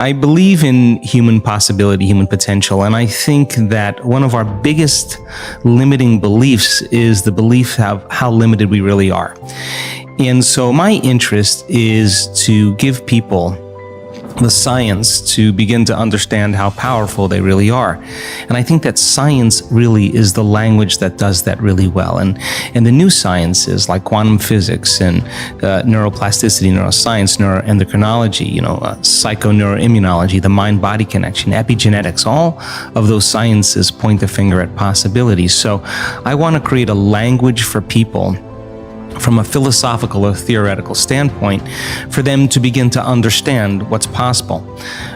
I believe in human possibility, human potential, and I think that one of our biggest limiting beliefs is the belief of how limited we really are. And so my interest is to give people the science to begin to understand how powerful they really are. And I think that science really is the language that does that really well. And the new sciences like quantum physics and neuroplasticity, neuroscience, neuroendocrinology, psychoneuroimmunology, the mind-body connection, epigenetics, all of those sciences point the finger at possibilities. So I want to create a language for people from a philosophical or theoretical standpoint for them to begin to understand what's possible.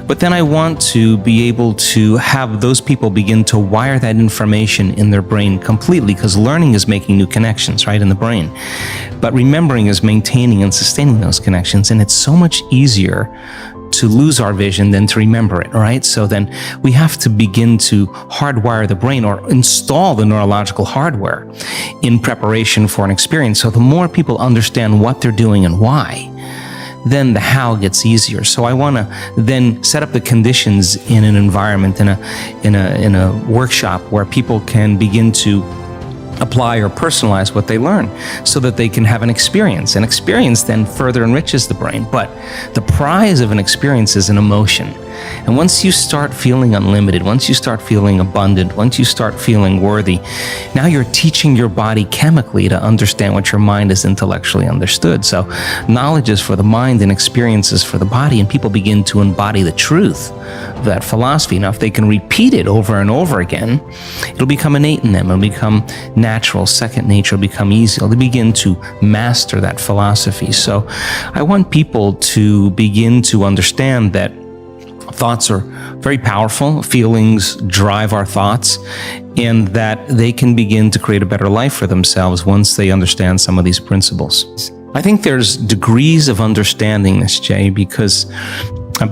But then I want to be able to have those people begin to wire that information in their brain completely, because learning is making new connections, right, in the brain. But remembering is maintaining and sustaining those connections, and it's so much easier to lose our vision than to remember it, right? So then we have to begin to hardwire the brain or install the neurological hardware in preparation for an experience. So the more people understand what they're doing and why, then the how gets easier. So I want to then set up the conditions in an environment, in a workshop where people can begin to apply or personalize what they learn so that they can have an experience. An experience then further enriches the brain. But the prize of an experience is an emotion. And once you start feeling unlimited, once you start feeling abundant, once you start feeling worthy, now you're teaching your body chemically to understand what your mind has intellectually understood. So knowledge is for the mind and experiences for the body, and people begin to embody the truth of that philosophy. Now, if they can repeat it over and over again, it'll become innate in them. It'll become natural, second nature, will become easy. They'll begin to master that philosophy. So I want people to begin to understand that thoughts are very powerful. Feelings drive our thoughts, and that they can begin to create a better life for themselves once they understand some of these principles. I think there's degrees of understanding this, Jay, because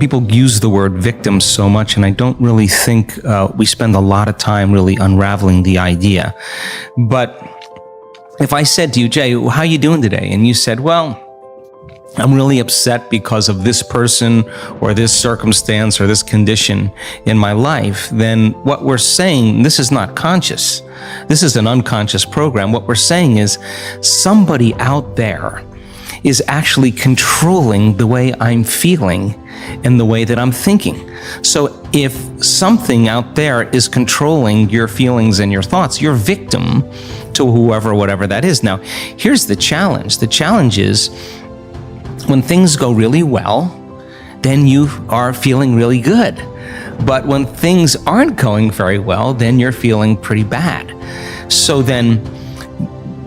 people use the word victim so much, and I don't really think we spend a lot of time really unraveling the idea. But if I said to you, Jay, how are you doing today? And you said, well, I'm really upset because of this person or this circumstance or this condition in my life, then what we're saying, this is not conscious. This is an unconscious program. What we're saying is somebody out there is actually controlling the way I'm feeling and the way that I'm thinking. So if something out there is controlling your feelings and your thoughts, you're victim to whoever, whatever that is. Now, here's the challenge. The challenge is, when things go really well, then you are feeling really good. But when things aren't going very well, then you're feeling pretty bad. So then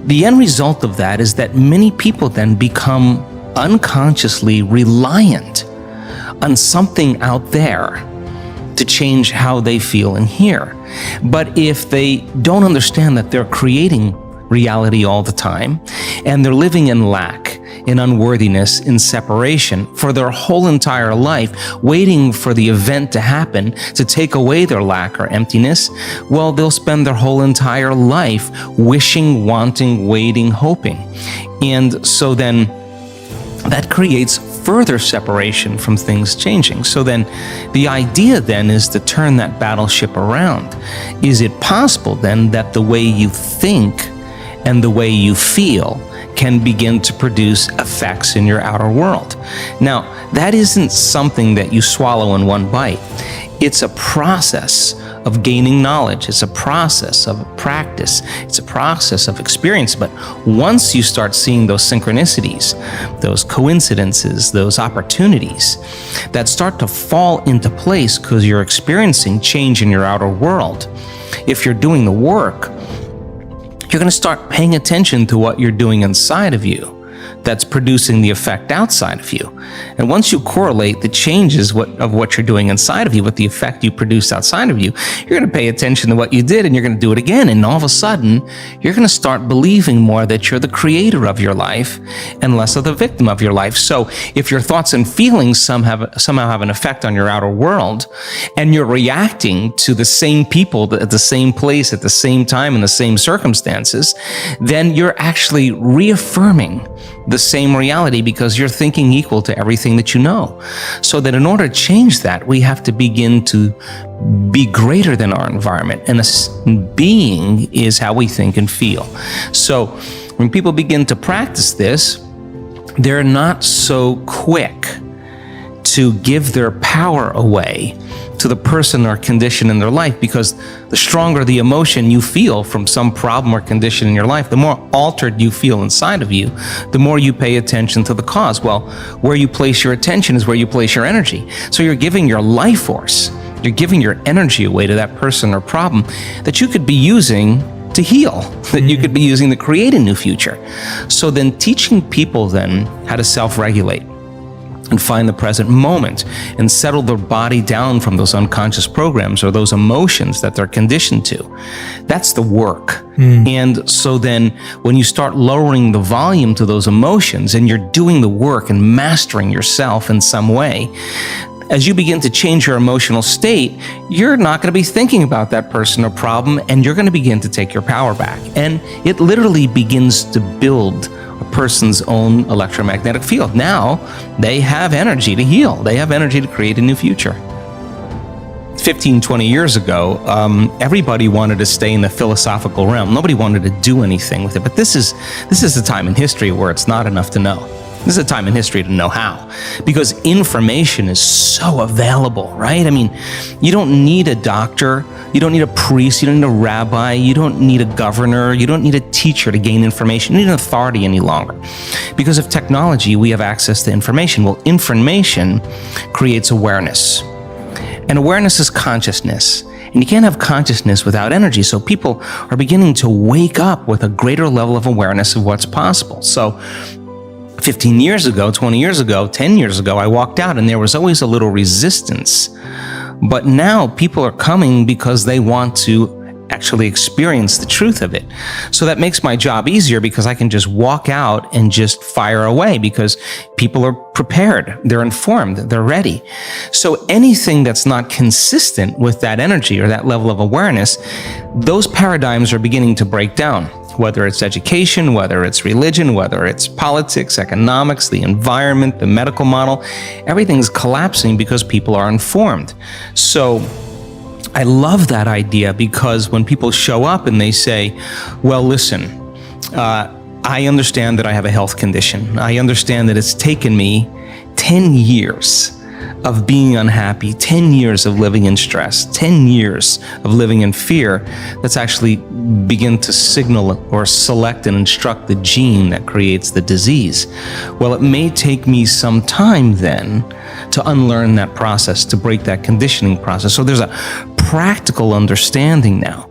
the end result of that is that many people then become unconsciously reliant on something out there to change how they feel and hear. But if they don't understand that they're creating reality all the time, and they're living in lack, in unworthiness, in separation for their whole entire life, waiting for the event to happen to take away their lack or emptiness, well, they'll spend their whole entire life wishing, wanting, waiting, hoping. And so then that creates further separation from things changing. So then the idea then is to turn that battleship around. Is it possible then that the way you think and the way you feel can begin to produce effects in your outer world? Now, that isn't something that you swallow in one bite. It's a process of gaining knowledge. It's a process of practice. It's a process of experience. But once you start seeing those synchronicities, those coincidences, those opportunities that start to fall into place because you're experiencing change in your outer world, if you're doing the work, you're going to start paying attention to what you're doing inside of you that's producing the effect outside of you. And once you correlate the changes of what you're doing inside of you with the effect you produce outside of you, you're going to pay attention to what you did, and you're going to do it again. And all of a sudden, you're going to start believing more that you're the creator of your life and less of the victim of your life. So if your thoughts and feelings somehow have an effect on your outer world, and you're reacting to the same people at the same place at the same time in the same circumstances, then you're actually reaffirming the same reality because you're thinking equal to everything that you know. So that in order to change that, we have to begin to be greater than our environment. And being is how we think and feel. So when people begin to practice this, they're not so quick to give their power away to the person or condition in their life, because the stronger the emotion you feel from some problem or condition in your life, the more altered you feel inside of you, the more you pay attention to the cause. Well, where you place your attention is where you place your energy. So you're giving your life force, you're giving your energy away to that person or problem that you could be using to heal, that you could be using to create a new future. So then teaching people then how to self-regulate and find the present moment and settle their body down from those unconscious programs or those emotions that they're conditioned to. That's the work. And so then when you start lowering the volume to those emotions and you're doing the work and mastering yourself in some way, as you begin to change your emotional state, you're not going to be thinking about that person or problem, and you're going to begin to take your power back. And it literally begins to build a person's own electromagnetic field. Now they have energy to heal. They have energy to create a new future. 15, 20 years ago, everybody wanted to stay in the philosophical realm. Nobody wanted to do anything with it. But this is a time in history where it's not enough to know. This is a time in history to know how, because information is so available, right? I mean, you don't need a doctor, you don't need a priest, you don't need a rabbi, you don't need a governor, you don't need a teacher to gain information. You don't need an authority any longer. Because of technology, we have access to information. Well, information creates awareness. And awareness is consciousness. And you can't have consciousness without energy. So people are beginning to wake up with a greater level of awareness of what's possible. So 15 years ago, 20 years ago, 10 years ago, I walked out and there was always a little resistance. But now people are coming because they want to actually experience the truth of it. So that makes my job easier because I can just walk out and just fire away because people are prepared, they're informed, they're ready. So anything that's not consistent with that energy or that level of awareness, those paradigms are beginning to break down. Whether it's education, whether it's religion, whether it's politics, economics, the environment, the medical model, everything's collapsing because people are informed. So I love that idea because when people show up and they say, well, listen, I understand that I have a health condition. I understand that it's taken me 10 years of being unhappy, 10 years of living in stress, 10 years of living in fear, that's actually begin to signal or select and instruct the gene that creates the disease. Well, it may take me some time then to unlearn that process, to break that conditioning process. So there's a practical understanding now.